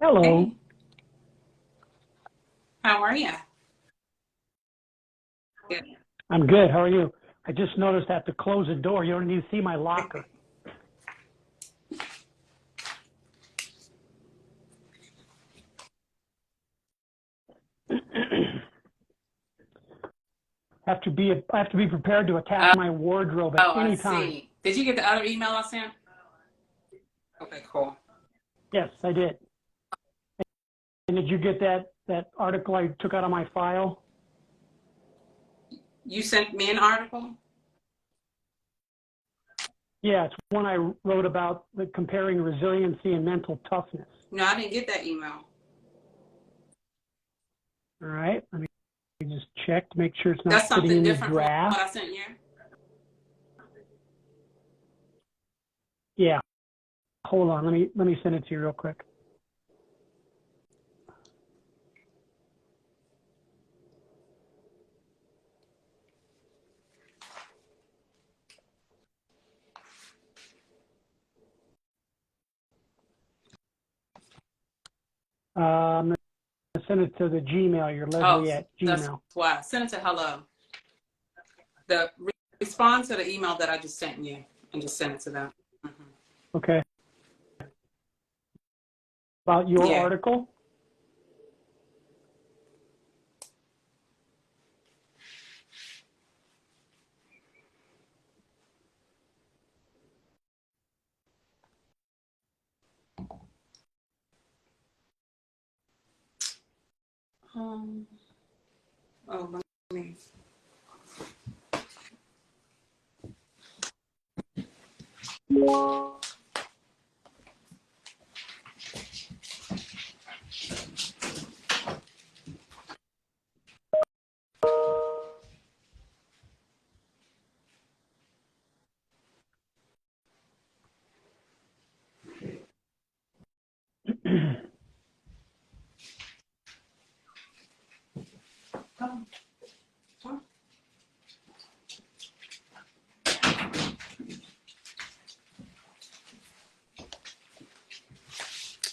Hello. Hey, how are you? Good. I'm good. How are you? I just noticed I have to close the door. You don't even see my locker. I have to be prepared to attack Oh, my wardrobe at I any time. see. Did you get the other email I sent? Okay, cool. Yes, I did. And did you get that article I took out of my file? You sent me an article? Yeah, it's one I wrote about comparing resiliency and mental toughness. No, I didn't get that email. All right. Let me just check to make sure it's not That's sitting something in the different from what draft. I sent you? Yeah. Hold on. Let me send it to you real quick. I'm gonna send it to the Gmail. Your Oh, Leslie at that's Gmail. why. Send it to hello. The respond to the email that I just sent you and just send it to them. Mhm. Okay. About your Yeah. article. Um, oh, let me.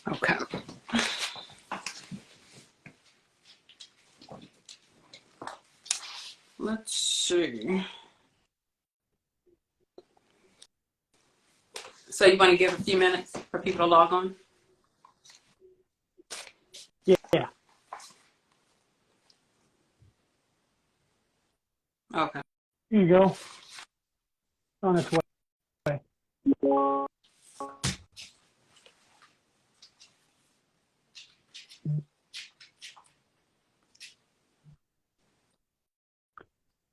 Okay. Let's see. So you want to give a few minutes for people to log on? Yeah. Okay. Here you go. On its way.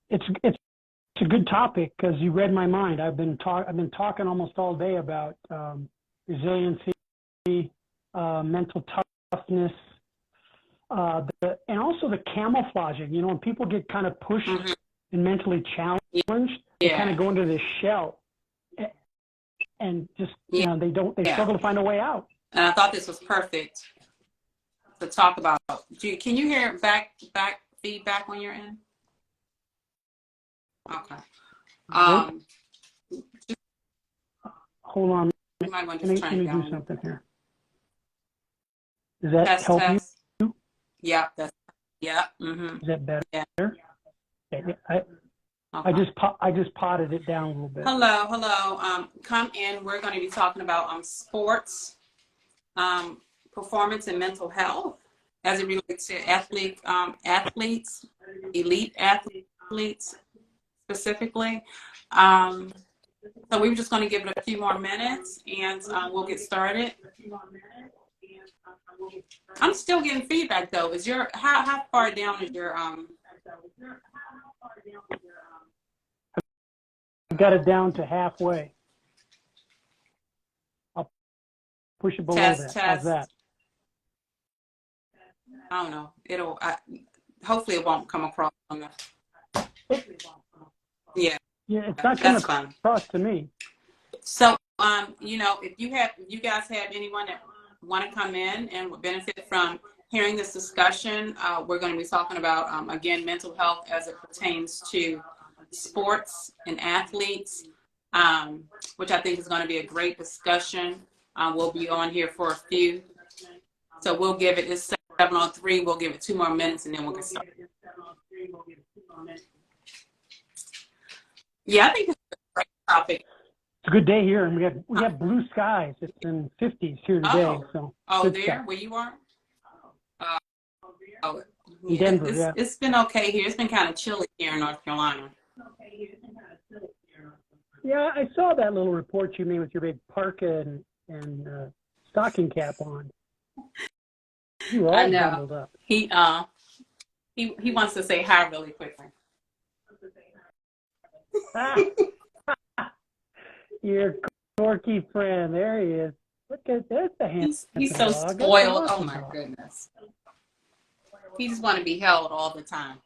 It's a good topic because you read my mind. I've been talking almost all day about resiliency, mental toughness, and also the camouflaging. You know, when people get kind of pushed Hmm. and mentally challenged, they kind Yeah. of go into this shell and just Yeah. they Yeah. struggle to find a way out. And I thought this was perfect to talk about. Can you hear back feedback on your end? Okay. Nope. Um, Hold on. you might want to just Let turn it me do down a little something bit. here. Does that Test, help you? test. Yeah, that's yeah. Mm-hmm. Is that better? Yeah. Okay. Okay. I just potted it down a little bit. Hello, hello. Come in. We're going to be talking about sports, um, performance, and mental health as it relates to athletes, elite athletes specifically. Um, So we were just going to give it a few more minutes and we'll get started. I'm still getting feedback though. Is your how far down is your I got it down to halfway. I'll push it below test that. How's test? that? I don't know. Hopefully it won't come across on the yeah, Yeah, it's not coming that's fine. across to me. So if you guys have anyone that want to come in and would benefit from hearing this discussion, we're going to be talking about again mental health as it pertains to sports and athletes, which I think is going to be a great discussion. We'll be on here for a few So we'll give it, it's 7:03, we'll give it 2 more minutes and then we'll get started. Yeah, I think it's a great topic. It's a good day here, and we got blue skies. It's in 50s here today. There, stuff. Where you are? In Denver, it's been okay here. It's been kind of chilly here in North Carolina. Yeah, I saw that little report you made with your big parka and stocking cap on. You were all bundled up. He wants to say hi really quickly. Your quirky friend. There he is. Look at this. He's so dog. spoiled. Oh my goodness. He just want to be held all the time.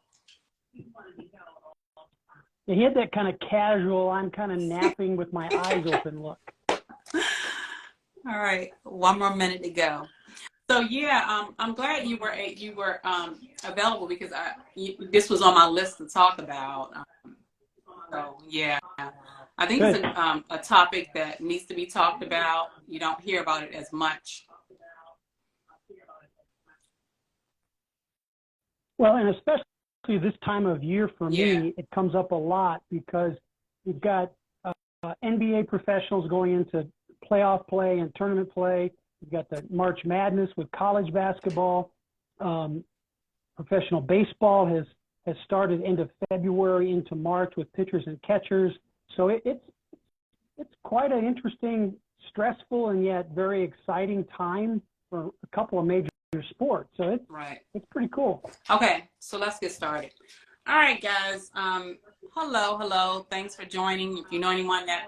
Yeah, he had that kind of casual, I'm kind of napping with my eyes open look. All right, 1 more minute to go. So yeah, I'm glad you were available because this was on my list to talk about. So yeah, I think it's a topic that needs to be talked about. You don't hear about it as much. Well, and especially this time of year for me, it comes up a lot because you've got NBA professionals going into playoff play and tournament play. You've got the March Madness with college basketball. Professional baseball has started end of February into March with pitchers and catchers. So it's quite an interesting, stressful, and yet very exciting time for a couple of major sports. So it's pretty cool. Okay, so let's get started. All right, guys. Hello. Thanks for joining. If you know anyone that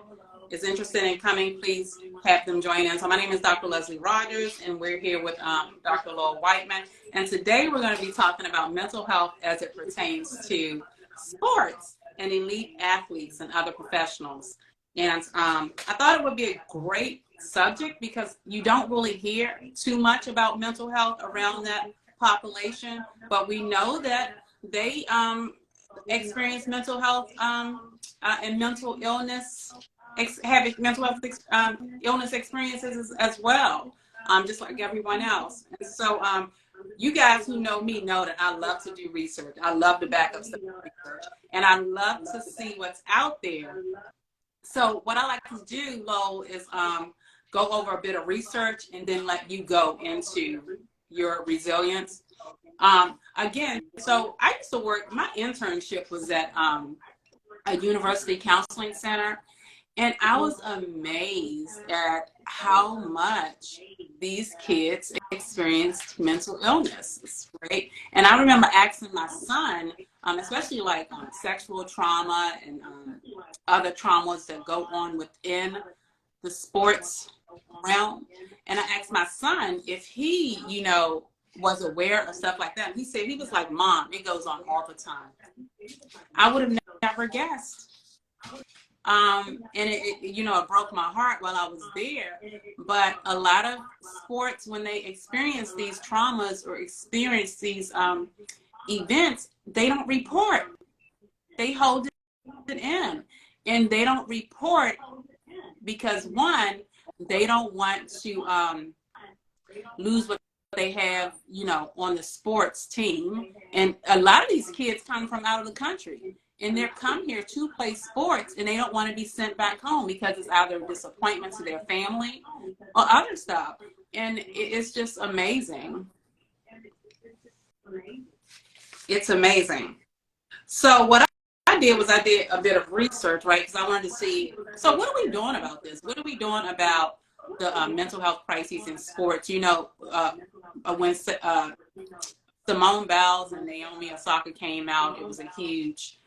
is interested in coming, please have them join in. So my name is Dr. Leslie Rogers, and we're here with Dr. Lowell Whiteman. And today we're going to be talking about mental health as it pertains to sports and elite athletes and other professionals. And I thought it would be a great subject because you don't really hear too much about mental health around that population, but we know that they experience mental health and mental illness, having mental health illness experiences as well, just like everyone else. And so you guys who know me know that I love to do research. I love to back up some research, and I love to see what's out there. So what I like to do, Lowell, is go over a bit of research and then let you go into your resilience. Again, so I used to work, my internship was at a university counseling center, and I was amazed at how much these kids experienced mental illness, right? And I remember asking my son, especially like sexual trauma and other traumas that go on within the sports realm. And I asked my son if he, was aware of stuff like that. He said, he was like, Mom, it goes on all the time. I would have never guessed. And it broke my heart while I was there. But a lot of sports, when they experience these traumas or experience these events, they don't report. They hold it in. And they don't report because, one, they don't want to lose what they have, on the sports team. And a lot of these kids come from out of the country, and they're come here to play sports, and they don't want to be sent back home because it's either disappointment to their family or other stuff. And it's just amazing. It's amazing. So what I did was I did a bit of research, right? Because I wanted to see, so what are we doing about this? What are we doing about the mental health crises in sports? When Simone Biles and Naomi Osaka came out, it was a huge,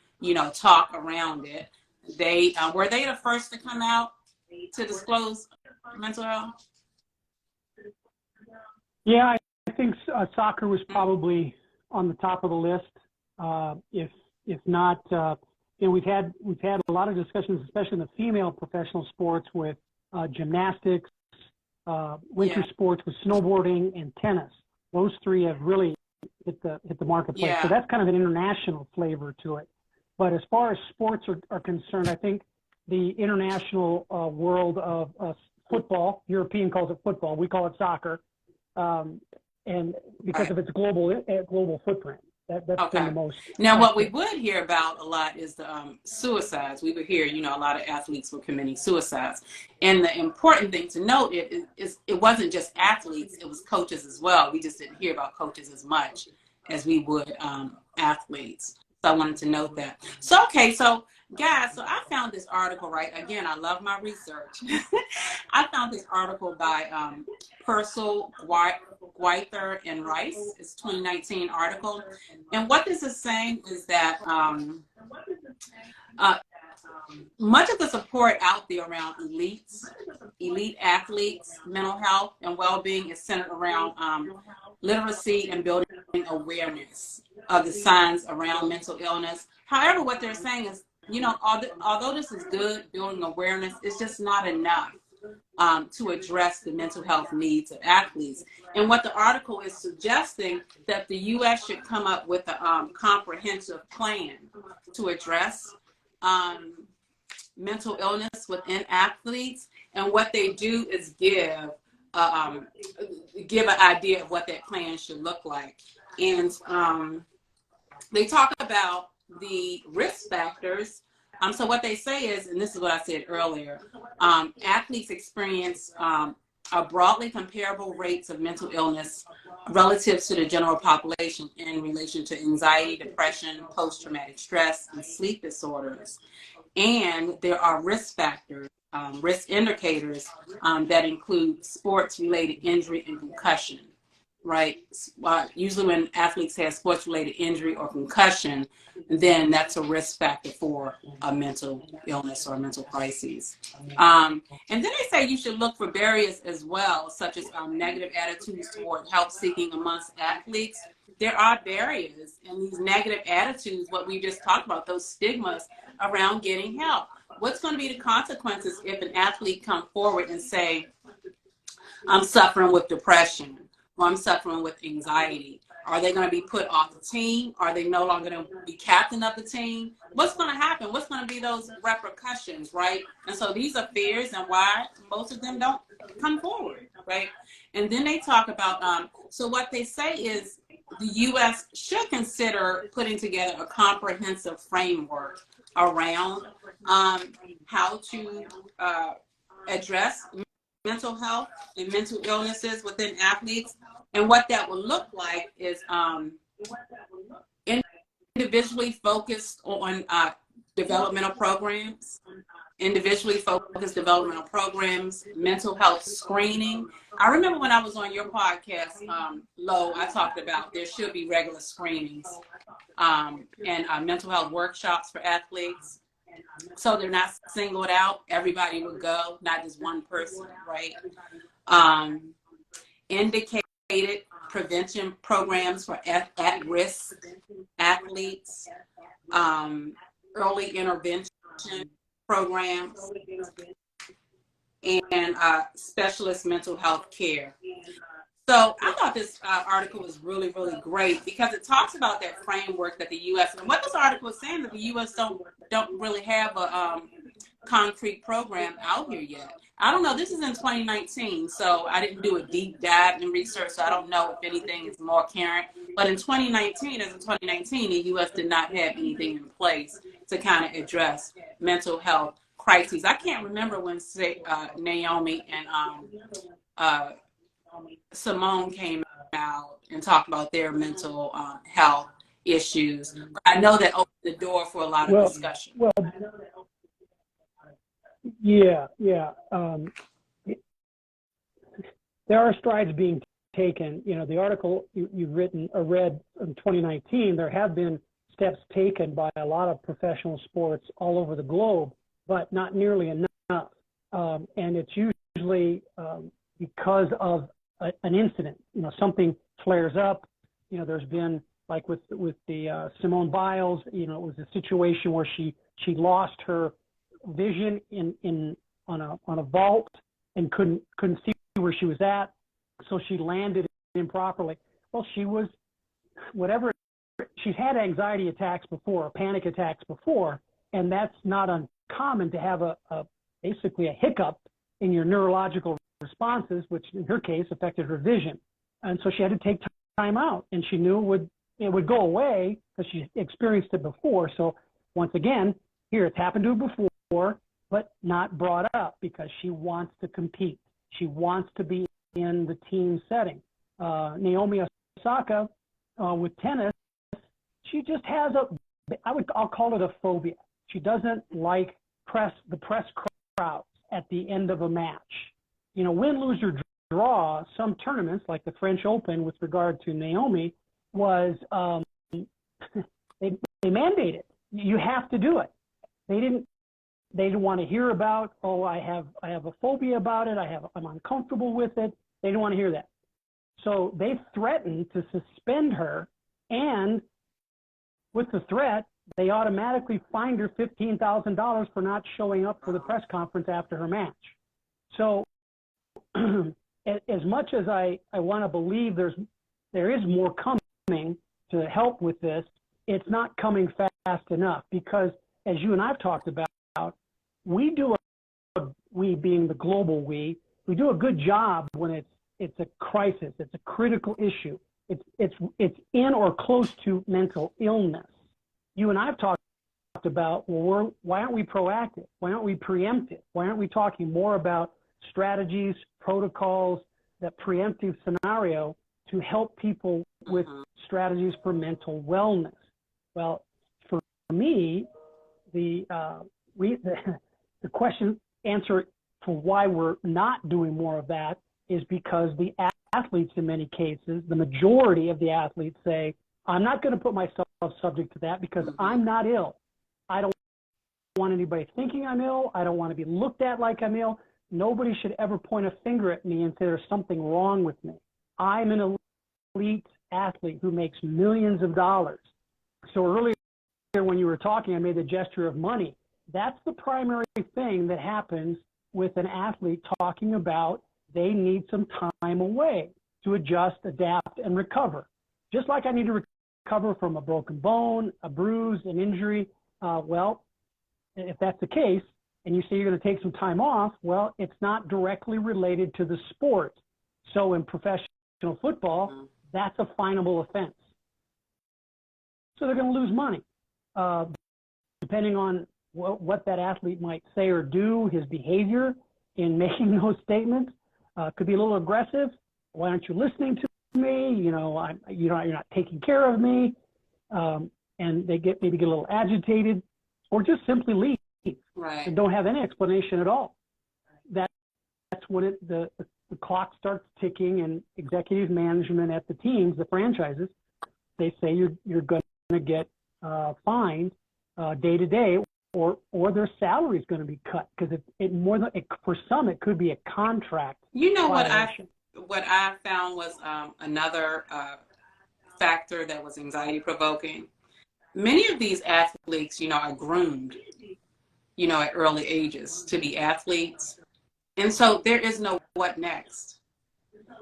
talk around it. They were they the first to come out to disclose mental health? Yeah, I think soccer was probably on the top of the list. If not, we've had a lot of discussions, especially in the female professional sports, with gymnastics, winter sports with snowboarding and tennis. Those three have really hit the marketplace. Yeah. So that's kind of an international flavor to it. But as far as sports are concerned, I think the international world of football, European calls it football, we call it soccer, and because Right. of its global footprint. That's been Okay. the most Now, what we active. would hear about a lot is the suicides. We would hear, a lot of athletes were committing suicides. And the important thing to note is it wasn't just athletes, it was coaches as well. We just didn't hear about coaches as much as we would athletes. So I wanted to note that. So, okay, so guys, so I found this article, right? Again, I love my research. I found this article by Purcell, Gwyther, and Rice. It's a 2019 article. And what this is saying is that uh, much of the support out there around elite athletes, mental health, and well-being is centered around literacy and building awareness of the signs around mental illness. However, what they're saying is, although this is good, building awareness, it's just not enough to address the mental health needs of athletes. And what the article is suggesting that the U.S. should come up with a comprehensive plan to address mental illness within athletes. And what they do is give an idea of what that plan should look like. And they talk about the risk factors. So what they say is, and this is what I said earlier, athletes experience broadly comparable rates of mental illness relative to the general population in relation to anxiety, depression, post-traumatic stress, and sleep disorders. And there are risk factors, risk indicators that include sports-related injury and concussion, right? Usually when athletes have sports-related injury or concussion, then that's a risk factor for a mental illness or a mental crisis. And then they say you should look for barriers as well, such as negative attitudes toward help seeking amongst athletes. There are barriers, and these negative attitudes, what we just talked about, those stigmas around getting help. What's going to be the consequences if an athlete come forward and say, I'm suffering with depression, or I'm suffering with anxiety? Are they going to be put off the team? Are they no longer going to be captain of the team? What's going to happen? What's going to be those repercussions, right? And so these are fears and why most of them don't come forward, right? And then they talk about, so what they say is the U.S. should consider putting together a comprehensive framework around how to address mental health and mental illnesses within athletes. And what that will look like is individually focused on developmental programs, mental health screening. I remember when I was on your podcast, Lo, I talked about there should be regular screenings and mental health workshops for athletes. So they're not singled out. Everybody would go, not just one person, right? Indicated prevention programs for at-risk athletes, early intervention programs, and specialist mental health care. So I thought this article was really, really great because it talks about that framework that the U.S. and what this article is saying that the U.S. don't really have a concrete program out here yet. I don't know. This is in 2019, so I didn't do a deep dive in research, so I don't know if anything is more current. But in 2019, the U.S. did not have anything in place to kind of address mental health crises. I can't remember when Naomi and Simone came out and talked about their mental health issues. I know that opened the door for a lot of discussion. Well, yeah. There are strides being taken. The article you've written or read in 2019, there have been steps taken by a lot of professional sports all over the globe, but not nearly enough. And it's usually because of an incident. Something flares up. There's been, like with the Simone Biles, it was a situation where she lost her vision on a vault and couldn't see where she was at, so she landed improperly. Well, she's had anxiety attacks before, panic attacks before, and that's not uncommon to have basically a hiccup in your neurological responses, which in her case affected her vision. And so she had to take time out, and she knew it would go away because she experienced it before. So once again, here it's happened to her before, but not brought up because she wants to compete. She wants to be in the team setting. Naomi Osaka with tennis, she just has I'll call it a phobia. She doesn't like the press crowds at the end of a match. You know, win, lose, or draw, some tournaments like the French Open with regard to Naomi was they mandated you have to do it. They didn't want to hear about, oh, I have a phobia about it, I'm uncomfortable with it. They didn't want to hear that. So they threatened to suspend her, and with the threat, they automatically fined her $15,000 for not showing up for the press conference after her match. So as much as I want to believe there is more coming to help with this, it's not coming fast enough because, as you and I've talked about, we being the global we do a good job when it's a crisis, it's a critical issue, it's in or close to mental illness. You and I've talked about, well, why aren't we proactive? Why aren't we preemptive? Why aren't we talking more about strategies, protocols, that preemptive scenario to help people with strategies for mental wellness? Well, for me, the answer for why we're not doing more of that is because the athletes, in many cases, the majority of the athletes say, I'm not going to put myself subject to that because I'm not ill. I don't want anybody thinking I'm ill. I don't want to be looked at like I'm ill. Nobody should ever point a finger at me and say there's something wrong with me. I'm an elite athlete who makes millions of dollars. So earlier when you were talking, I made the gesture of money. That's the primary thing that happens with an athlete talking about they need some time away to adjust, adapt, and recover. Just like I need to recover from a broken bone, a bruise, an injury. Well, if that's the case, and you say you're going to take some time off, well, it's not directly related to the sport. So in professional football, that's a finable offense. So they're going to lose money. Depending on what that athlete might say or do, his behavior in making those statements could be a little aggressive. Why aren't you listening to me? You know, you're not taking care of me. And they maybe get a little agitated or just simply leave. Right. And don't have any explanation at all. That's when the clock starts ticking, and executive management at the teams, the franchises, they say you're going to get fined day to day, or their salary is going to be cut because for some it could be a contract. You know violation. what I found was another factor that was anxiety provoking. Many of these athletes, are groomed, at early ages to be athletes. And so there is no what next.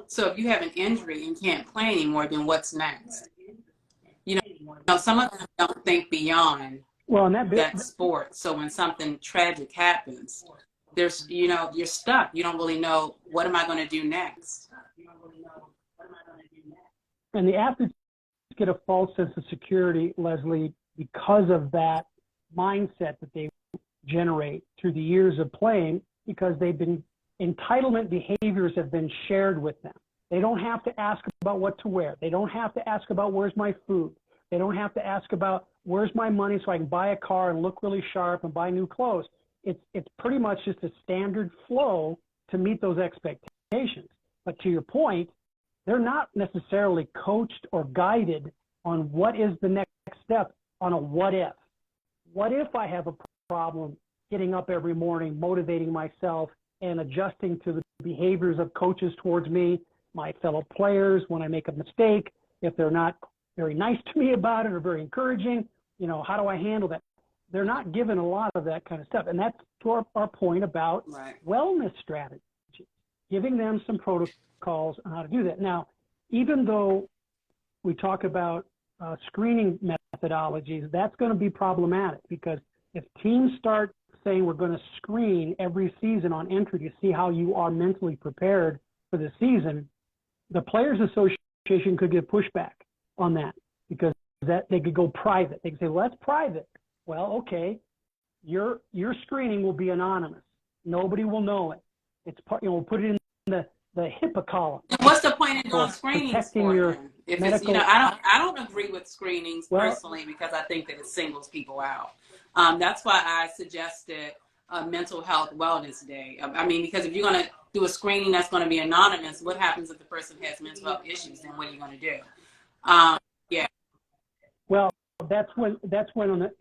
So if you have an injury and can't play anymore, then what's next? Some of them don't think beyond that sport. So when something tragic happens, there's, you're stuck. You don't really know, what am I going to do next? And the athletes get a false sense of security, Leslie, because of that mindset that they generate through the years of playing, because entitlement behaviors have been shared with them. They don't have to ask about what to wear. They don't have to ask about where's my food. They don't have to ask about where's my money so I can buy a car and look really sharp and buy new clothes. It's pretty much just a standard flow to meet those expectations. But to your point, they're not necessarily coached or guided on what is the next step on a what if. What if I have a problem getting up every morning, motivating myself, and adjusting to the behaviors of coaches towards me, my fellow players, when I make a mistake, if they're not very nice to me about it or very encouraging, how do I handle that? They're not given a lot of that kind of stuff. And that's to our point about wellness strategy, giving them some protocols on how to do that. Now, even though we talk about screening methodologies, that's going to be problematic because if teams start saying we're going to screen every season on entry to see how you are mentally prepared for the season, the Players Association could get pushback on that because that they could go private. They could say, well, that's private. Well, okay, your screening will be anonymous. Nobody will know it. It's part, we'll put it in the HIPAA column. What's the point in doing screenings for your them? If medical, it's, I don't agree with screenings personally because I think that it singles people out. That's why I suggested a mental health wellness day. I mean, because if you're going to do a screening that's going to be anonymous, what happens if the person has mental health issues? Then what are you going to do? Yeah. Well, that's when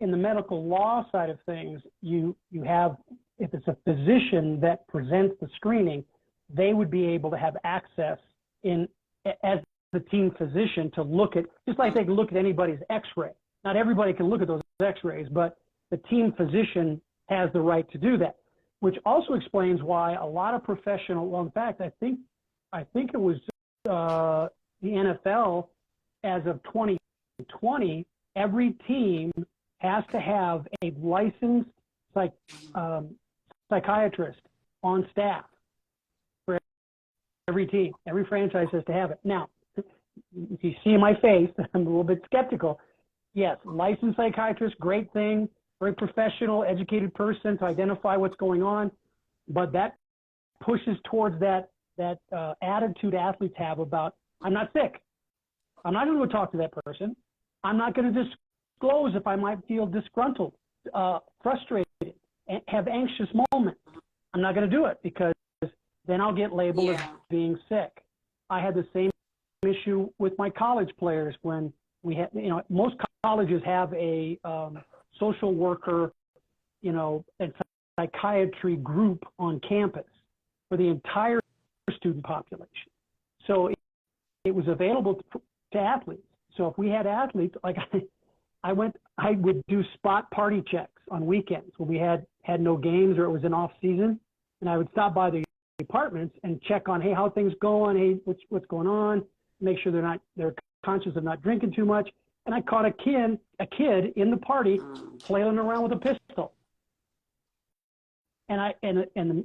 in the medical law side of things, you have, if it's a physician that presents the screening, they would be able to have access as the team physician to look at, just like they can look at anybody's x-ray. Not everybody can look at those x-rays, but the team physician has the right to do that, which also explains why a lot of well, in fact, I think it was the NFL as of 2020, every team has to have a licensed psychiatrist on staff for every team. Every franchise has to have it. Now, if you see my face, I'm a little bit skeptical. Yes, licensed psychiatrist, great thing, very professional, educated person to identify what's going on, but that pushes towards that attitude athletes have about, I'm not sick. I'm not going to go talk to that person. I'm not going to disclose if I might feel disgruntled, frustrated, and have anxious moments. I'm not going to do it because then I'll get labeled as being sick. I had the same issue with my college players when we had, most colleges have a social worker, and psychiatry group on campus for the entire student population. So it was available to athletes. So if we had athletes, like I would do spot party checks on weekends when we had no games or it was an off season, and I would stop by the apartments and check on, hey, how things going? Hey, what's going on? Make sure they're conscious of not drinking too much. And I caught a kid in the party flailing around with a pistol. And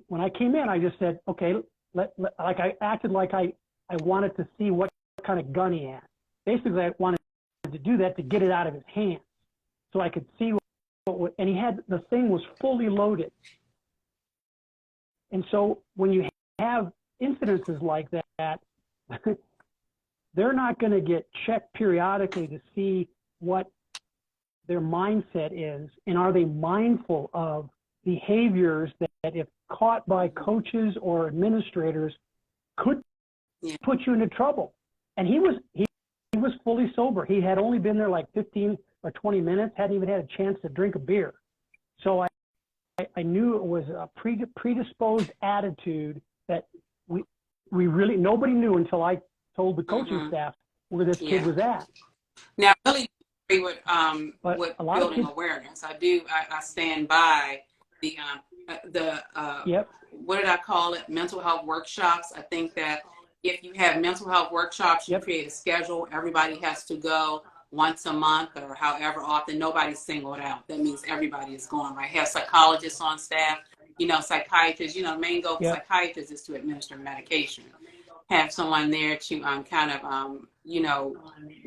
when I came in, I just said, okay, I acted like I wanted to see what kind of gun he had. Basically, I wanted to do that to get it out of his hands so I could see and the thing was fully loaded. And so when you have incidences like that, they're not going to get checked periodically to see what their mindset is, and are they mindful of behaviors that if caught by coaches or administrators could put you into trouble. And he was fully sober. He had only been there like 15 or 20 minutes, hadn't even had a chance to drink a beer. So I knew it was a predisposed attitude that we really, nobody knew until I told the coaching staff where this kid was at. Now, I really agree with building awareness. I stand by the what did I call it? Mental health workshops. I think that if you have mental health workshops, you create a schedule. Everybody has to go once a month or however often. Nobody's singled out. That means everybody is going, right? Have psychologists on staff, psychiatrists. The main goal for psychiatrists is to administer medication. Have someone there to kind of,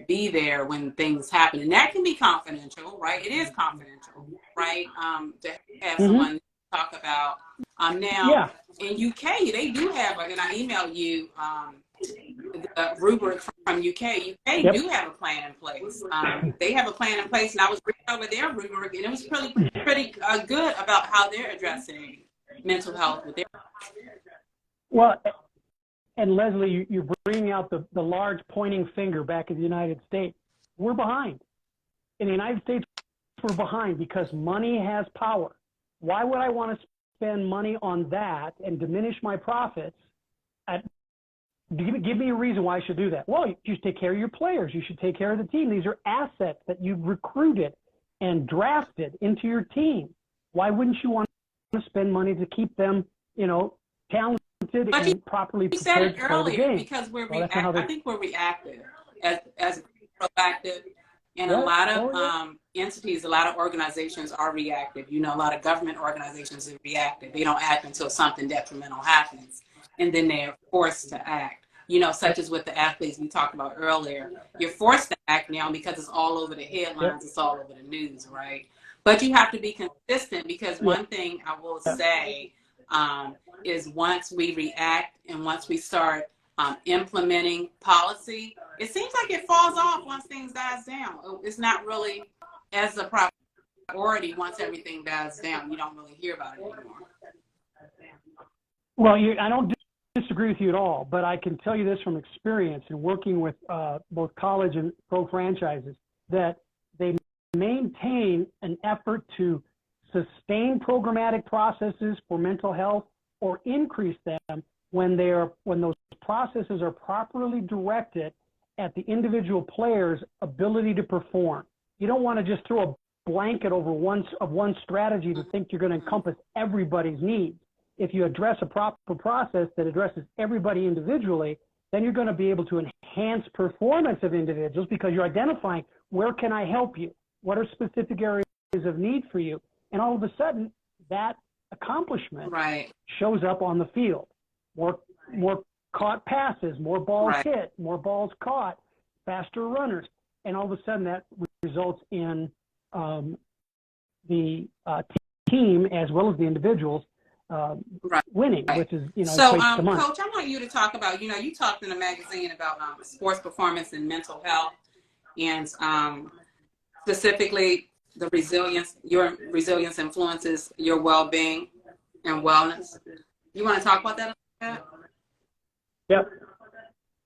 be there when things happen. And that can be confidential, right? It is confidential, right? To have someone talk about. Now, in UK, they do have, and I emailed you the rubric from UK. UK do have a plan in place. They have a plan in place, and I was reading over their rubric, and it was pretty good about how they're addressing mental health with their. Well, and Leslie, you're bringing out the large pointing finger back in the United States. We're behind. In the United States, we're behind because money has power. Why would I want to spend money on that and diminish my profits? Give me a reason why I should do that. Well, you should take care of your players. You should take care of the team. These are assets that you've recruited and drafted into your team. Why wouldn't you want to spend money to keep them, talented and properly prepared to play the game? Because I think we're reactive as proactive. And a lot of entities, a lot of organizations are reactive. A lot of government organizations are reactive. They don't act until something detrimental happens, and then they're forced to act. you know, such as with the athletes we talked about earlier. You're forced to act now because it's all over the headlines, it's all over the news, right? But you have to be consistent, because one thing I will say is once we react and once we start implementing policy, it seems like it falls off once things dies down. It's not really as a priority once everything dies down. You don't really hear about it anymore. Well, I don't disagree with you at all, but I can tell you this from experience in working with both college and pro franchises, that they maintain an effort to sustain programmatic processes for mental health or increase them when those processes are properly directed at the individual player's ability to perform. You don't want to just throw a blanket over one strategy to think you're going to encompass everybody's needs. If you address a proper process that addresses everybody individually, then you're going to be able to enhance performance of individuals, because you're identifying, where can I help you? What are specific areas of need for you? And all of a sudden, that accomplishment shows up on the field. More caught passes, more balls hit, more balls caught, faster runners. And all of a sudden, that results in the team as well as the individuals winning, which is, so Coach, I want you to talk about, you talked in a magazine about sports performance and mental health, and specifically the resilience, your resilience influences your well-being and wellness. You want to talk about that a little bit? Yep.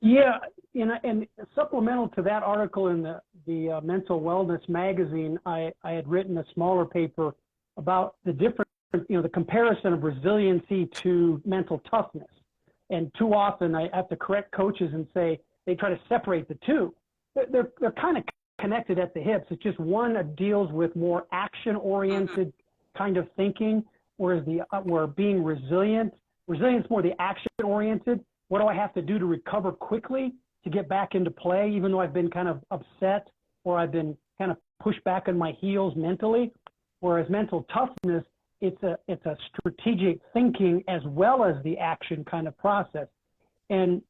Yeah, and supplemental to that article in the Mental Wellness magazine, I had written a smaller paper about the difference, the comparison of resiliency to mental toughness. And too often I have to correct coaches and say they try to separate the two. They're kind of connected at the hips. It's just one deals with more action-oriented kind of thinking, whereas where being resilience more the action-oriented. What do I have to do to recover quickly to get back into play, even though I've been kind of upset or I've been kind of pushed back on my heels mentally? Whereas mental toughness, it's a strategic thinking as well as the action kind of process. And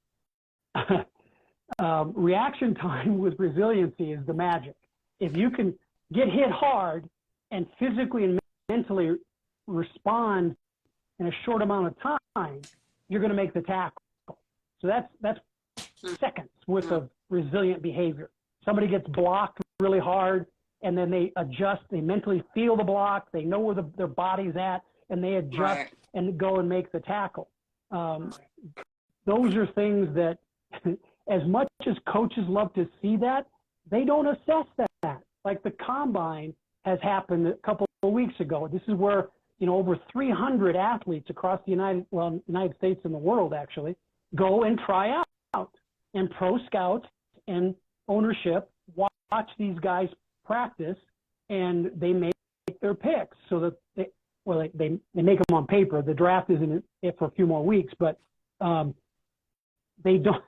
reaction time with resiliency is the magic. If you can get hit hard and physically and mentally respond in a short amount of time, you're going to make the tackle. So that's seconds worth of resilient behavior. Somebody gets blocked really hard, and then they adjust. They mentally feel the block. They know where their body's at, and they adjust and go and make the tackle. Those are things that, as much as coaches love to see that, they don't assess that. Like the combine has happened a couple of weeks ago. This is where over 300 athletes across the United States and the world actually go and try out, and pro scouts and ownership watch these guys practice, and they make their picks so that they make them on paper. The draft isn't it for a few more weeks, but they don't.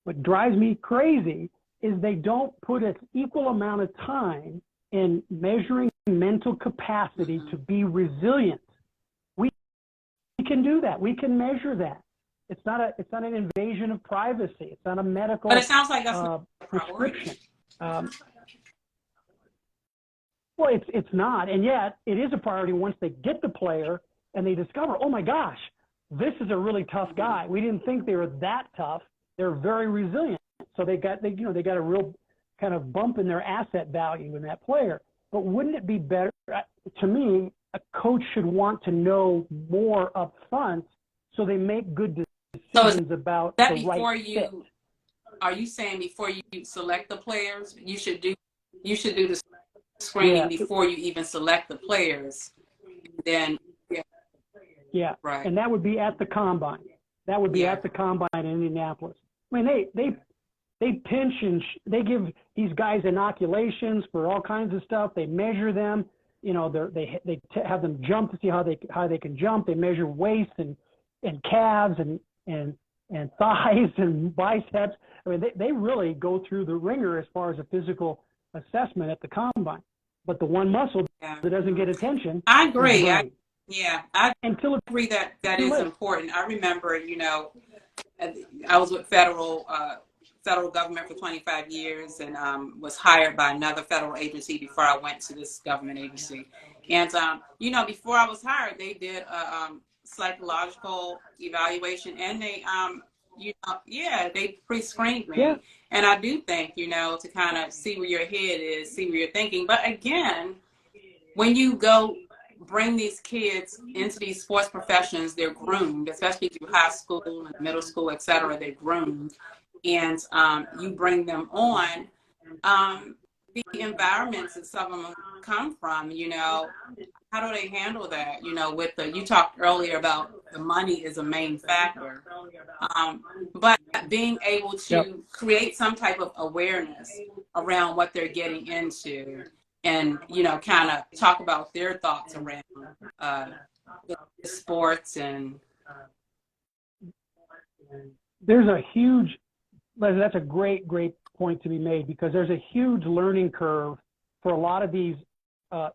What drives me crazy is they don't put an equal amount of time in measuring mental capacity to be resilient. We can do that. We can measure that. It's not an invasion of privacy. It's not a medical but it sounds like that's prescription. Well, it's not, and yet it is a priority once they get the player and they discover, oh my gosh, this is a really tough guy. We didn't think they were that tough. They're very resilient. So they got a real kind of bump in their asset value in that player. But wouldn't it be better? To me, a coach should want to know more up front so they make good decisions about that the right fit. Are you saying before you select the players, you should do the screening before you even select the players? Then right. And that would be at the combine. That would be at the combine in Indianapolis. I mean, they pinch and they give these guys inoculations for all kinds of stuff. They measure them. They have them jump to see how they can jump. They measure waist and calves and thighs and biceps. I mean, they really go through the ringer as far as a physical assessment at the combine. But the one muscle that doesn't get attention. I agree. I agree that is important. I remember, I was with federal government for 25 years and was hired by another federal agency before I went to this government agency. And, you know, before I was hired, they did a psychological evaluation and they, you know, yeah, they pre-screened me. Yeah. And I do think, you know, to kind of see where your head is, see where you're thinking. But again, when you go bring these kids into these sports professions, they're groomed, especially through high school and middle school, et cetera, they're groomed. And you bring them on, the environments that some of them come from, you know, how do they handle that? You know, with the, you talked earlier about the money is a main factor, but being able to create some type of awareness around what they're getting into and, you know, kind of talk about their thoughts around the sports and. There's a huge, Leslie, that's a great point to be made because there's a huge learning curve for a lot of these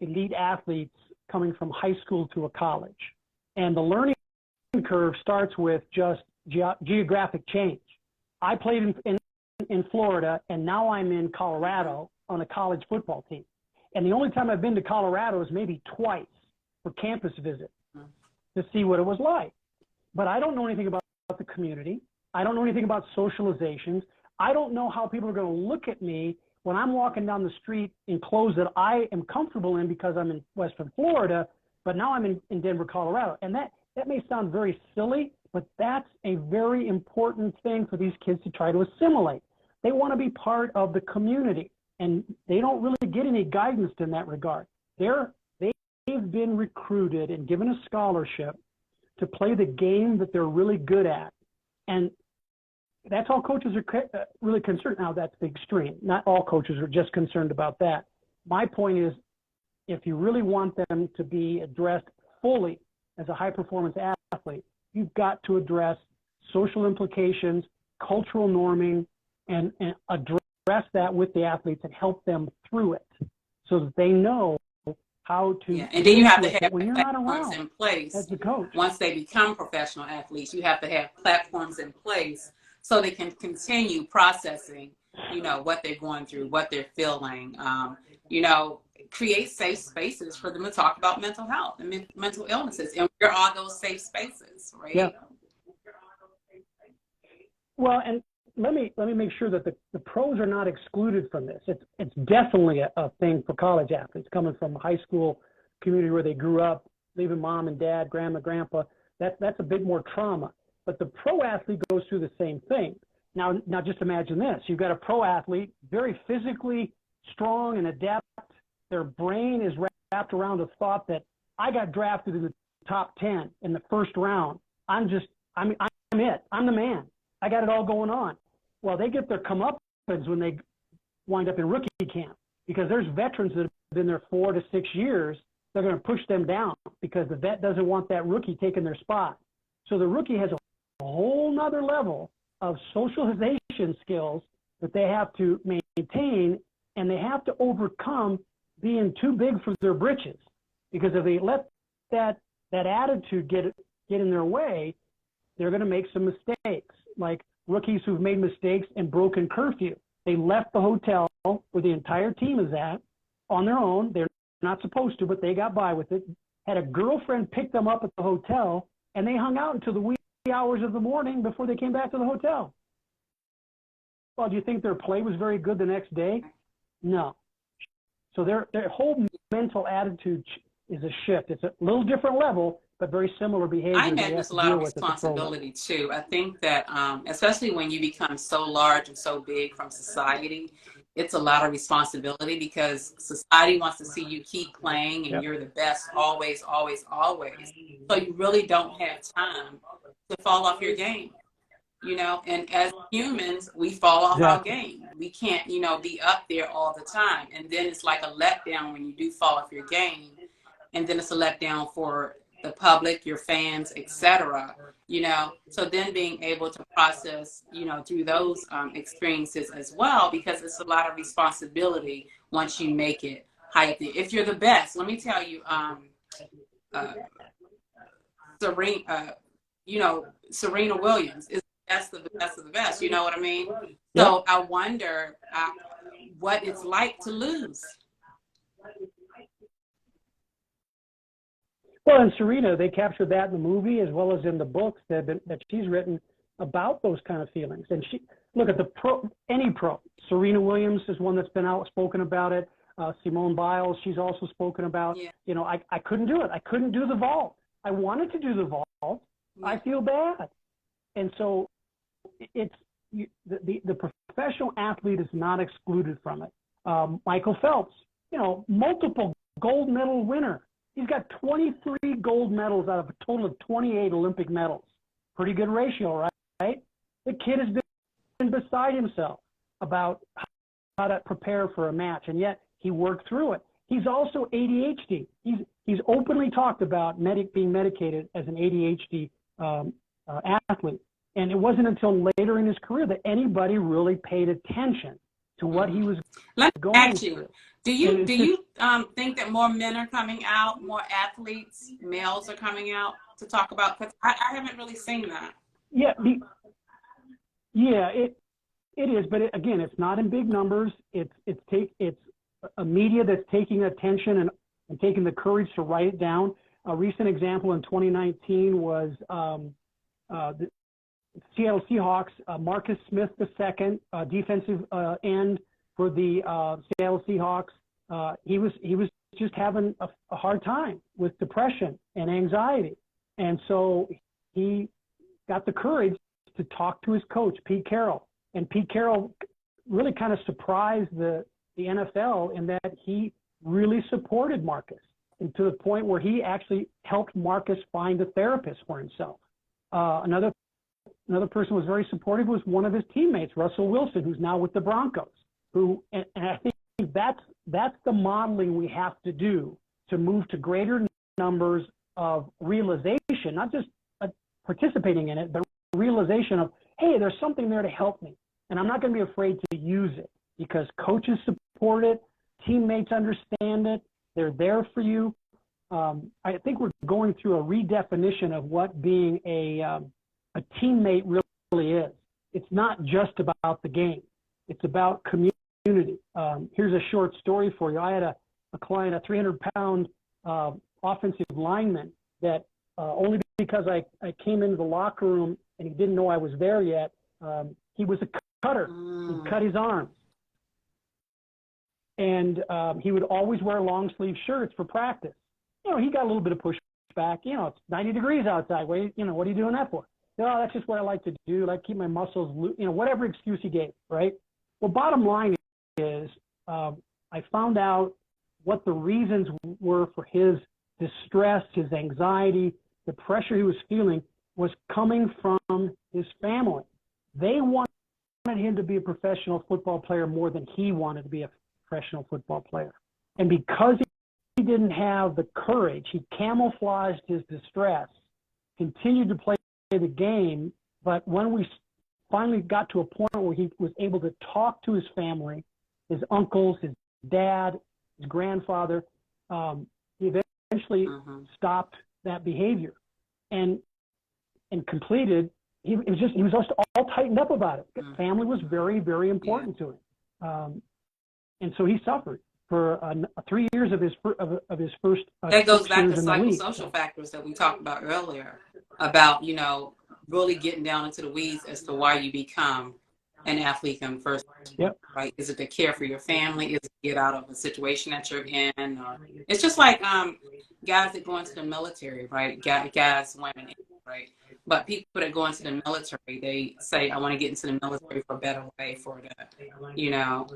elite athletes coming from high school to a college. And the learning curve starts with just geographic change. I played in Florida, and now I'm in Colorado on a college football team. And the only time I've been to Colorado is maybe twice for campus visits to see what it was like. But I don't know anything about the community. I don't know anything about socializations. I don't know how people are going to look at me when I'm walking down the street in clothes that I am comfortable in because I'm in Western Florida, but now I'm in Denver, Colorado. And that may sound very silly, but that's a very important thing for these kids to try to assimilate. They want to be part of the community, and they don't really get any guidance in that regard. They've been recruited and given a scholarship to play the game that they're really good at. And that's all coaches are really concerned. Now, that's the extreme. Not all coaches are just concerned about that. My point is, if you really want them to be addressed fully as a high-performance athlete, you've got to address social implications, cultural norming, and address that with the athletes and help them through it so that they know how to. Yeah. And then you have to have when you're not around in place as the coach. Once they become professional athletes, you have to have platforms in place so they can continue processing, you know, what they're going through, what they're feeling, you know, create safe spaces for them to talk about mental health and mental illnesses. And where are those safe spaces, right? Yeah. Well, and let me make sure that the pros are not excluded from this. It's definitely a thing for college athletes coming from a high school community where they grew up, leaving mom and dad, grandma, grandpa. That's a bit more trauma. But the pro athlete goes through the same thing. Now just imagine this. You've got a pro athlete, very physically strong and adept. Their brain is wrapped around the thought that I got drafted in the top 10 in the first round. I'm it. I'm the man. I got it all going on. Well, they get their comeuppance when they wind up in rookie camp because there's veterans that have been there 4 to 6 years. They're going to push them down because the vet doesn't want that rookie taking their spot. So the rookie has a whole nother level of socialization skills that they have to maintain, and they have to overcome being too big for their britches. Because if they let that attitude get in their way, they're going to make some mistakes. Like rookies who've made mistakes and broken curfew. They left the hotel where the entire team is at on their own. They're not supposed to, but they got by with it. Had a girlfriend pick them up at the hotel, and they hung out until the wee hours of the morning before they came back to the hotel. Well, do you think their play was very good the next day? No. So their whole mental attitude is a shift. It's a little different level, but very similar behavior. I imagine it's a lot of responsibility too. I think that especially when you become so large and so big from society, it's a lot of responsibility because society wants to see you keep playing and you're the best always, always, always. So you really don't have time to fall off your game, you know, and as humans, we fall off our game. We can't, you know, be up there all the time. And then it's like a letdown when you do fall off your game. And then it's a letdown for the public, your fans, etc. You know, so then being able to process, you know, through those experiences as well, because it's a lot of responsibility once you make it high up there. If you're the best, let me tell you, Serena Williams is the best of the best of the best. You know what I mean? Yep. So I wonder what it's like to lose. Well, and Serena, they captured that in the movie as well as in the books that she's written about those kind of feelings. And look at any pro. Serena Williams is one that's been outspoken about it. Simone Biles, she's also spoken about. Yeah. You know, I couldn't do it. I couldn't do the vault. I wanted to do the vault. Yeah. I feel bad. And so the professional athlete is not excluded from it. Michael Phelps, you know, multiple gold medal winner. He's got 23 gold medals out of a total of 28 Olympic medals. Pretty good ratio, right? The kid has been beside himself about how to prepare for a match, and yet he worked through it. He's also ADHD. He's openly talked about being medicated as an ADHD athlete. And it wasn't until later in his career that anybody really paid attention to what he was going through. Do you think that more men are coming out, more athletes, males are coming out to talk about? Because I haven't really seen that. Yeah, it is, but again, it's not in big numbers. It's a media that's taking attention and taking the courage to write it down. A recent example in 2019 was the Seattle Seahawks. Marcus Smith II, defensive end for the Seattle Seahawks. He was just having a hard time with depression and anxiety, and so he got the courage to talk to his coach, Pete Carroll. And Pete Carroll really kind of surprised the NFL in that he really supported Marcus, and to the point where he actually helped Marcus find a therapist for himself. Another person who was very supportive was one of his teammates, Russell Wilson, who's now with the Broncos. And I think that's the modeling we have to do to move to greater numbers of realization, not just participating in it, but realization of, hey, there's something there to help me. And I'm not going to be afraid to use it because coaches support it, teammates understand it, they're there for you. I think we're going through a redefinition of what being a teammate really is. It's not just about the game. It's about community. Here's a short story for you. I had a client, a 300-pound offensive lineman that only because I came into the locker room and he didn't know I was there yet, he was a cutter. He cut his arms. And he would always wear long sleeve shirts for practice. You know, he got a little bit of pushback. You know, it's 90 degrees outside. What are you doing that for? No, that's just what I like to do. I like to keep my muscles loose. You know, whatever excuse he gave, right? Well, bottom line is I found out what the reasons were for his distress, his anxiety, the pressure he was feeling was coming from his family. They wanted him to be a professional football player more than he wanted to be a professional football player. And because he didn't have the courage, he camouflaged his distress, continued to play the game. But when we finally got to a point where he was able to talk to his family, his uncles, his dad, his grandfather, he eventually stopped that behavior and completed. He was just all tightened up about it. Family was very, very important to him, and so he suffered for 3 years of his first. That goes back to psychosocial factors that we talked about earlier, about really getting down into the weeds as to why you become an athlete in the first place. Yep. Right? Is it to care for your family? Is it to get out of a situation that you're in? Or, it's just like guys that go into the military, right? Guys, women, right? But people that go into the military, they say, I want to get into the military for a better way,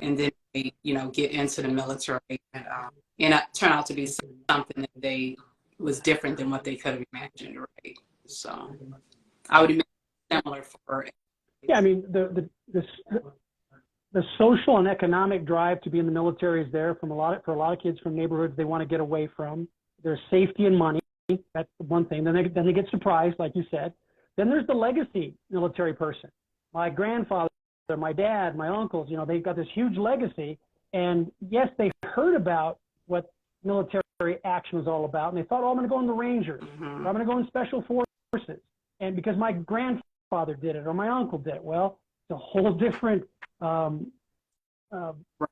and then they, get into the military and it turned out to be something that was different than what they could have imagined, right? So I would imagine similar for. Yeah, I mean, the social and economic drive to be in the military is there for a lot of kids from neighborhoods they want to get away from. There's safety and money. That's one thing. Then they get surprised, like you said. Then there's the legacy military person. My grandfather, my dad, my uncles, they've got this huge legacy. And yes, they heard about what military action was all about. And they thought, I'm going to go in the Rangers. Or I'm going to go in Special Forces. And because my grandfather grandfather did it or my uncle did it. Well, it's a whole different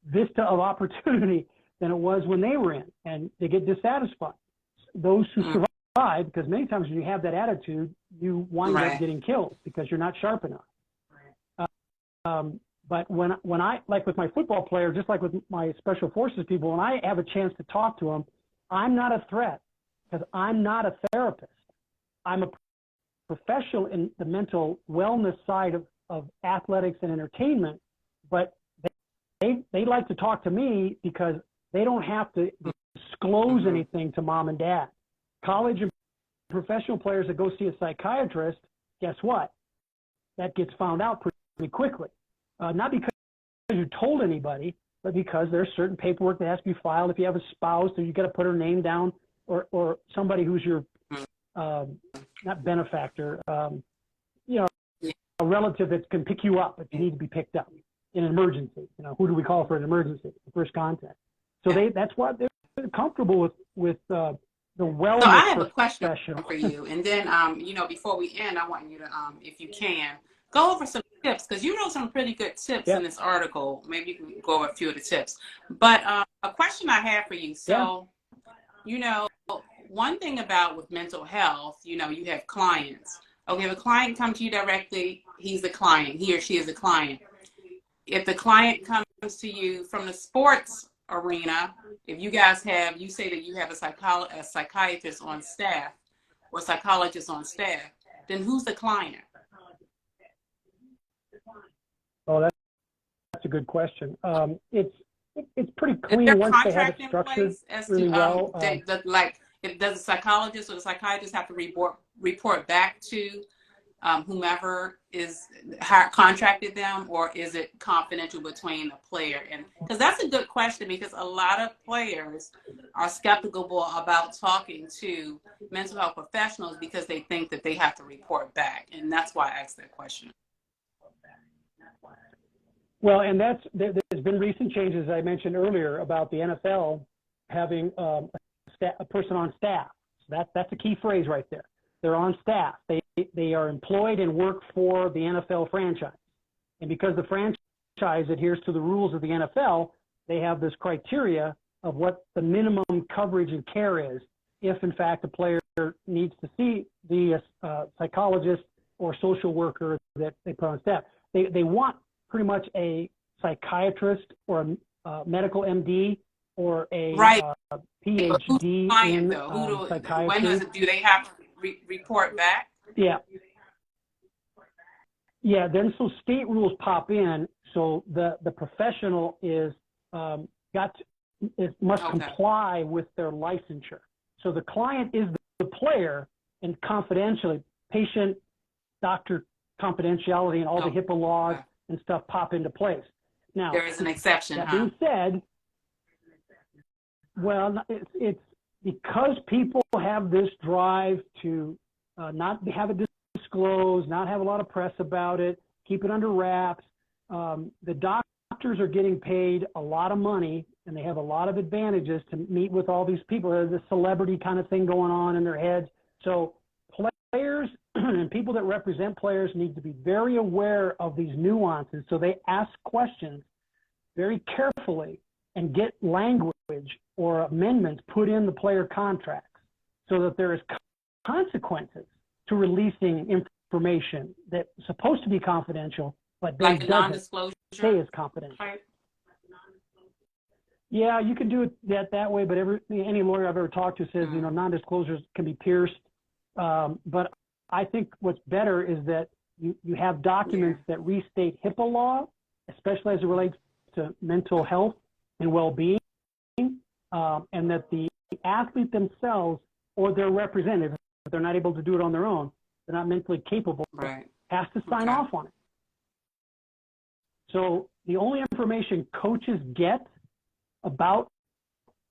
vista of opportunity than it was when they were in, and they get dissatisfied. Those who survive, because many times when you have that attitude, you wind up getting killed because you're not sharp enough. But when I, like with my football player, just like with my special forces people, when I have a chance to talk to them, I'm not a threat because I'm not a therapist. I'm a professional in the mental wellness side of athletics and entertainment, but they like to talk to me because they don't have to disclose anything to mom and dad. College and professional players that go see a psychiatrist, guess what? That gets found out pretty quickly. Not because you told anybody, but because there's certain paperwork that has to be filed. If you have a spouse, then you got to put her name down, or somebody who's your not benefactor, you know, a relative that can pick you up if you need to be picked up in an emergency. You know, who do we call for an emergency? The first contact. So that's why they're comfortable with the wellness. So I have a question for you, and then you know, before we end, I want you to, if you can, go over some tips, because you wrote some pretty good tips in this article. Maybe you can go over a few of the tips. But a question I have for you. So, you know, one thing about with mental health, you know, you have clients. Okay, if a client comes to you directly, he's the client. He or she is the client. If the client comes to you from the sports arena, if you guys have, you say that you have a psychiatrist on staff or psychologist on staff, then who's the client? Oh, that's a good question. It's pretty clean once they have it structured really well. Does the psychologist or the psychiatrist have to report back to whomever is contracted them, or is it confidential between the player? And because that's a good question, because a lot of players are skeptical about talking to mental health professionals because they think that they have to report back, and that's why I asked that question. Well, and there's been recent changes, I mentioned earlier, about the NFL having a person on staff. So that's a key phrase right there. They're on staff. They are employed and work for the NFL franchise. And because the franchise adheres to the rules of the NFL, they have this criteria of what the minimum coverage and care is if, in fact, a player needs to see the psychologist or social worker that they put on staff. They want pretty much a psychiatrist or a medical MD or a PhD in psychiatry. When do they have to report back? Yeah. Then so state rules pop in. So the professional must comply with their licensure. So the client is the player, and confidentially, patient, doctor confidentiality, and all the HIPAA laws and stuff pop into place. Now, there is an exception. That being said, well, it's because people have this drive to not have it disclosed, not have a lot of press about it, keep it under wraps. The doctors are getting paid a lot of money, and they have a lot of advantages to meet with all these people. There's a celebrity kind of thing going on in their heads. So players and people that represent players need to be very aware of these nuances. So they ask questions very carefully and get language or amendments put in the player contracts so that there is consequences to releasing information that's supposed to be confidential, but then doesn't stay as confidential. Right. Yeah, you can do it that way, but any lawyer I've ever talked to says, you know, non-disclosures can be pierced. But I think what's better is that you have documents that restate HIPAA law, especially as it relates to mental health and well-being, and that the athlete themselves or their representative, if they're not able to do it on their own, they're not mentally capable, has to sign off on it. So the only information coaches get about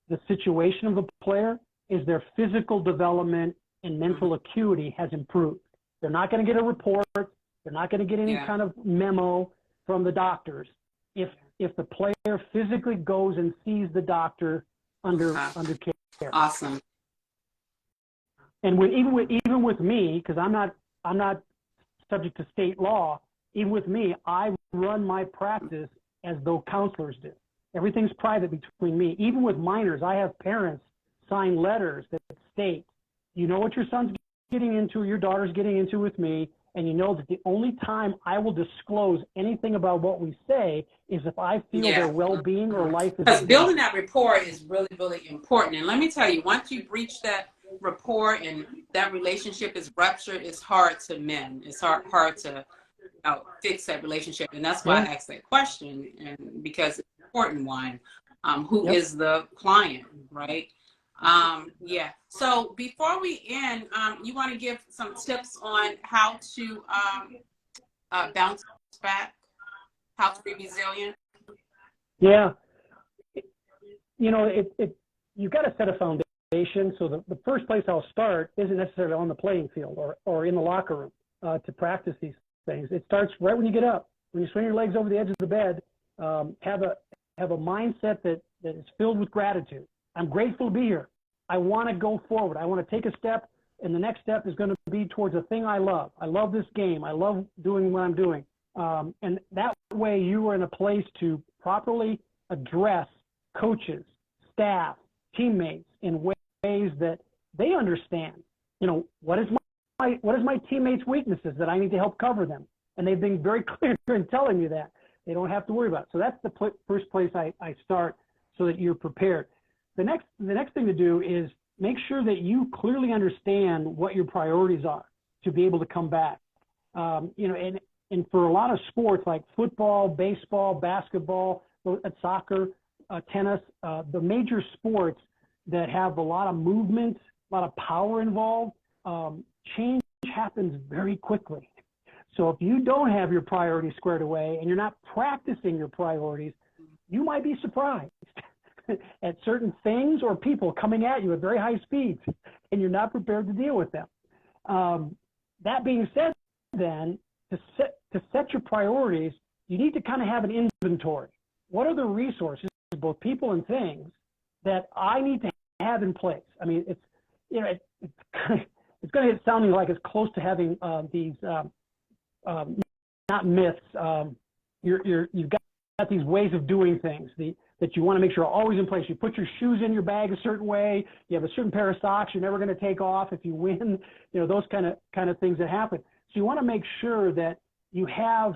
the situation of the player is their physical development and mental acuity has improved. They're not going to get a report. They're not going to get any kind of memo from the doctors. If the player physically goes and sees the doctor under care. Awesome. And even with me, because I'm not subject to state law. Even with me, I run my practice as though counselors do. Everything's private between me. Even with minors, I have parents sign letters that state, you know what your son's getting into, or your daughter's getting into with me, and you know that the only time I will disclose anything about what we say is if I feel their well-being or life is. Because building that rapport is really, really important. And let me tell you, once you breach that rapport and that relationship is ruptured, it's hard to mend. It's hard to fix that relationship. And that's why I asked that question, and because it's an important one. Who is the client, right? So before we end, you want to give some tips on how to bounce back, how to be resilient? Yeah. You know, you've got to set a foundation. So the first place I'll start isn't necessarily on the playing field or in the locker room to practice these things. It starts right when you get up. When you swing your legs over the edge of the bed, have a mindset that is filled with gratitude. I'm grateful to be here. I want to go forward. I want to take a step, and the next step is going to be towards a thing I love. I love this game. I love doing what I'm doing. And that way you are in a place to properly address coaches, staff, teammates in ways that they understand. You know, what is my teammates' weaknesses that I need to help cover them? And they've been very clear in telling me that. They don't have to worry about it. So that's the first place I start so that you're prepared. The next thing to do is make sure that you clearly understand what your priorities are to be able to come back. You know, and for a lot of sports like football, baseball, basketball, soccer, tennis, the major sports that have a lot of movement, a lot of power involved, change happens very quickly. So if you don't have your priorities squared away and you're not practicing your priorities, you might be surprised at certain things or people coming at you at very high speeds, and you're not prepared to deal with them. That being said, then, to set your priorities, you need to kind of have an inventory. What are the resources, both people and things, that I need to have in place? I mean, it's going to sound like it's close to having these not myths. You've got these ways of doing things that you want to make sure are always in place. You put your shoes in your bag a certain way. You have a certain pair of socks you're never going to take off if you win. You know, those kind of things that happen. So you want to make sure that you have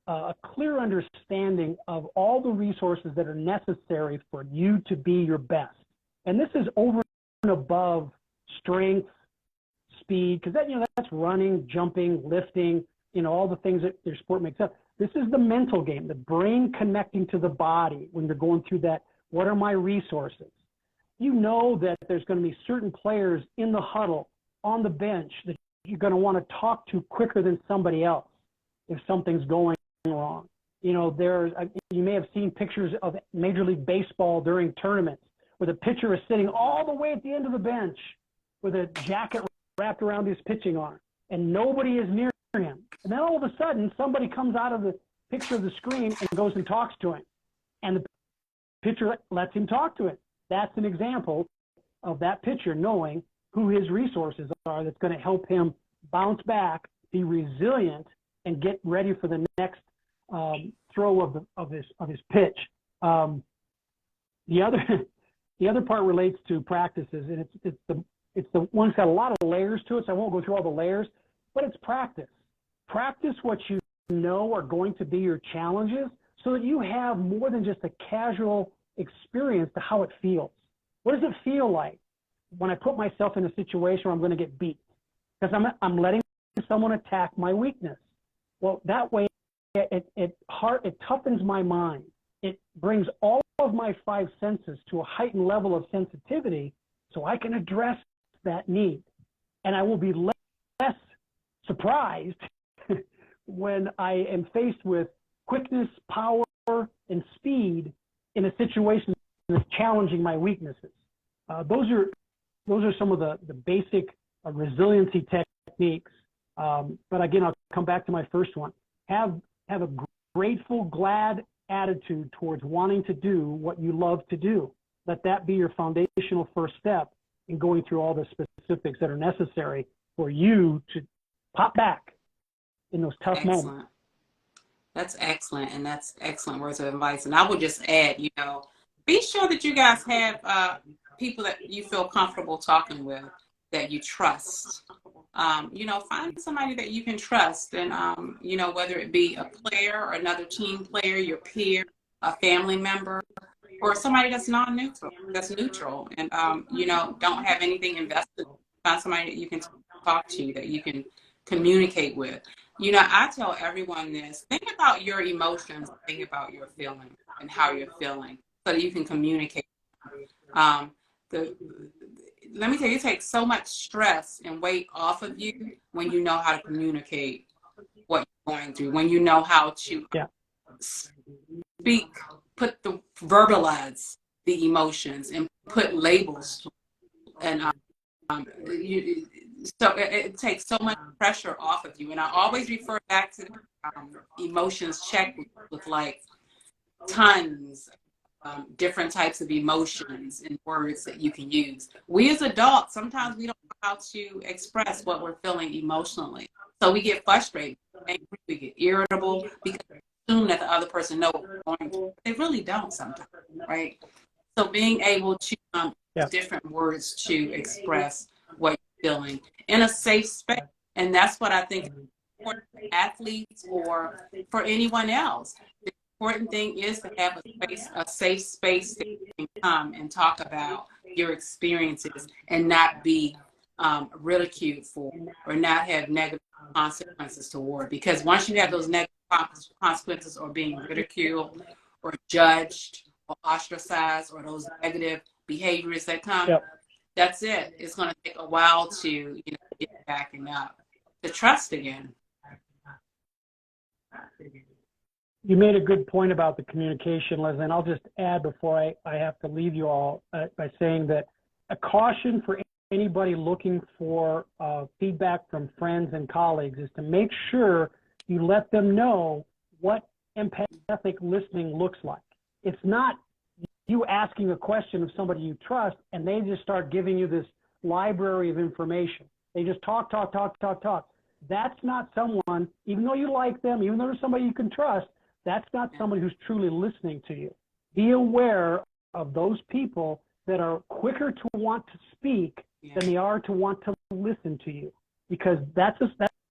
a clear understanding of all the resources that are necessary for you to be your best. And this is over and above strength, speed, because that's running, jumping, lifting, all the things that your sport makes up. This is the mental game, the brain connecting to the body when you're going through that. What are my resources? You know that there's going to be certain players in the huddle, on the bench, that you're going to want to talk to quicker than somebody else if something's going wrong. You may have seen pictures of Major League Baseball during tournaments where the pitcher is sitting all the way at the end of the bench with a jacket wrapped around his pitching arm, and nobody is near him. And then all of a sudden, somebody comes out of the picture of the screen and goes and talks to him. And the pitcher lets him talk to him. That's an example of that pitcher knowing who his resources are that's going to help him bounce back, be resilient, and get ready for the next throw of his pitch. The other part relates to practices, and it's the one that's got a lot of layers to it, so I won't go through all the layers, but it's practice. Practice what you know are going to be your challenges so that you have more than just a casual experience to how it feels. What does it feel like when I put myself in a situation where I'm going to get beat? Because I'm letting someone attack my weakness. Well, that way it toughens my mind. It brings all of my five senses to a heightened level of sensitivity so I can address that need. And I will be less surprised when I am faced with quickness, power, and speed in a situation that's challenging my weaknesses. Those are some of the basic resiliency techniques. But again, I'll come back to my first one. Have a grateful, glad attitude towards wanting to do what you love to do. Let that be your foundational first step in going through all the specifics that are necessary for you to pop back in those tough moments. Excellent. That's excellent, and that's excellent words of advice. And I would just add, be sure that you guys have people that you feel comfortable talking with, that you trust. Find somebody that you can trust, and whether it be a player or another team player, your peer, a family member, or somebody that's non-neutral, that's neutral, and don't have anything invested. Find somebody that you can talk to, that you can communicate with. I tell everyone this: think about your emotions, think about your feeling and how you're feeling, so that you can communicate. Let me tell you, it takes so much stress and weight off of you when you know how to communicate what you're going through, when you know how to speak, verbalize the emotions and put labels to it. And so it takes so much pressure off of you. And I always refer back to emotions checklist with like tons, different types of emotions and words that you can use. We as adults, sometimes we don't know how to express what we're feeling emotionally. So we get frustrated, we get irritable, because we assume that the other person knows what we're going through. They really don't sometimes, right? So being able to use different words to express what you're feeling in a safe space. And that's what I think for athletes or for anyone else. The important thing is to have a safe space that you can come and talk about your experiences and not be ridiculed for, or not have negative consequences toward. Because once you have those negative consequences, or being ridiculed or judged or ostracized, or those negative behaviors that come, that's it. It's going to take a while to get backing up, to trust again. You made a good point about the communication, Leslie, and I'll just add before I have to leave you all by saying that a caution for anybody looking for feedback from friends and colleagues is to make sure you let them know what empathic listening looks like. It's not you asking a question of somebody you trust and they just start giving you this library of information. They just talk. That's not someone, even though you like them, even though they're somebody you can trust, that's not somebody who's truly listening to you. Be aware of those people that are quicker to want to speak than they are to want to listen to you, because that's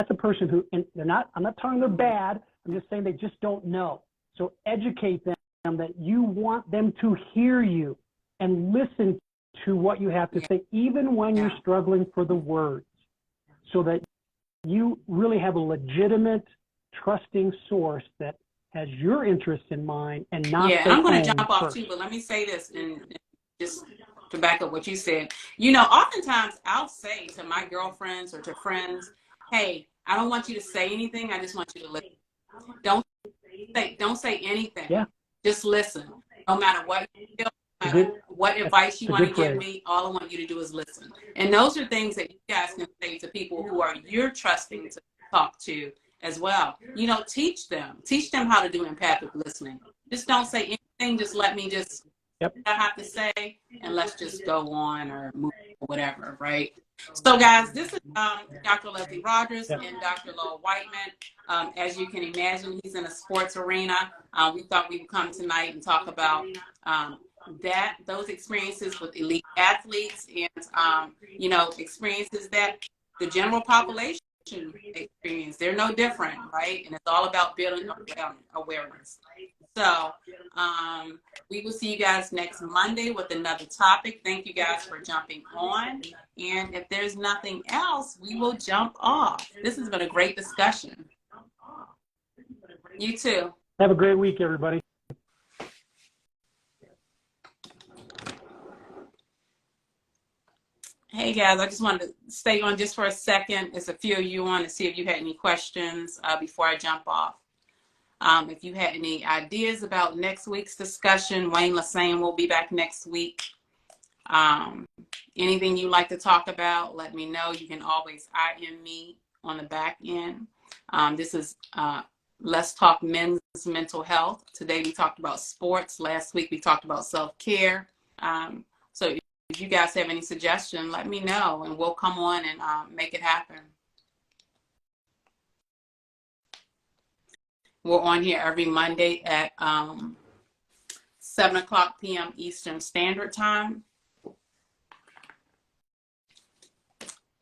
a person who, and I'm not telling they're bad, I'm just saying they just don't know. So educate them that you want them to hear you and listen to what you have to say, even when you're struggling for the words, so that you really have a legitimate, trusting source that has your interests in mind and not and I'm going to jump off too, but let me say this, and just to back up what you said. Oftentimes I'll say to my girlfriends or to friends, hey, I don't want you to say anything, I just want you to listen. Don't say anything. Just listen. No matter what you feel, no matter what advice you want to give me, all I want you to do is listen. And those are things that you guys can say to people who you're trusting to talk to as well. Teach them how to do empathic listening. Just don't say anything. Just let me just what I have to say, and let's just go on or move or whatever, right? So, guys, this is Dr. Leslie Rogers and Dr. Lowell Whiteman. As you can imagine, he's in a sports arena. We thought we would come tonight and talk about those experiences with elite athletes and, experiences that the general population experience. They're no different, right? And it's all about building awareness. So we will see you guys next Monday with another topic. Thank you guys for jumping on. And if there's nothing else, we will jump off. This has been a great discussion. You too. Have a great week, everybody. Hey guys, I just wanted to stay on just for a second. There's a few of you on to see if you had any questions before I jump off. If you had any ideas about next week's discussion, Wayne Lassane will be back next week. Anything you'd like to talk about, let me know. You can always IM me on the back end. This is Let's Talk Men's Mental Health. Today we talked about sports. Last week we talked about self-care. So if you guys have any suggestion, let me know and we'll come on and make it happen. We're on here every Monday at 7 o'clock p.m. Eastern Standard Time.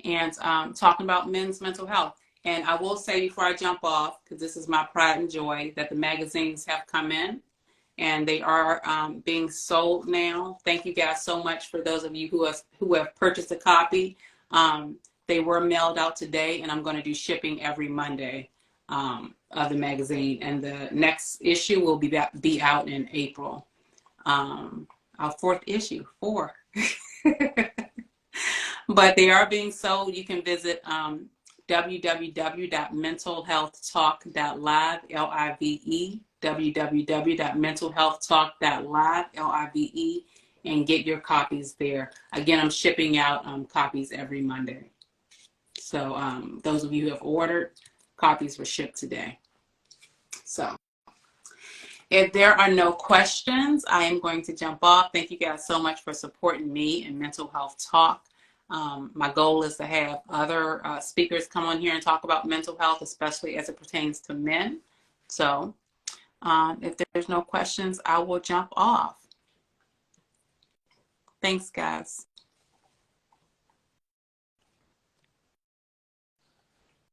And talking about men's mental health. And I will say before I jump off, because this is my pride and joy, that the magazines have come in and they are being sold now. Thank you guys so much for those of you who have purchased a copy. They were mailed out today, and I'm going to do shipping every Monday of the magazine. And the next issue will be out in April. Our fourth issue, 4. But they are being sold. You can visit www.mentalhealthtalk.live, L-I-V-E, www.mentalhealthtalk.live, L-I-V-E, and get your copies there. Again, I'm shipping out copies every Monday. So those of you who have ordered, copies were shipped today. So if there are no questions, I am going to jump off. Thank you guys so much for supporting me in Mental Health Talk. My goal is to have other speakers come on here and talk about mental health, especially as it pertains to men. So if there's no questions, I will jump off. Thanks, guys.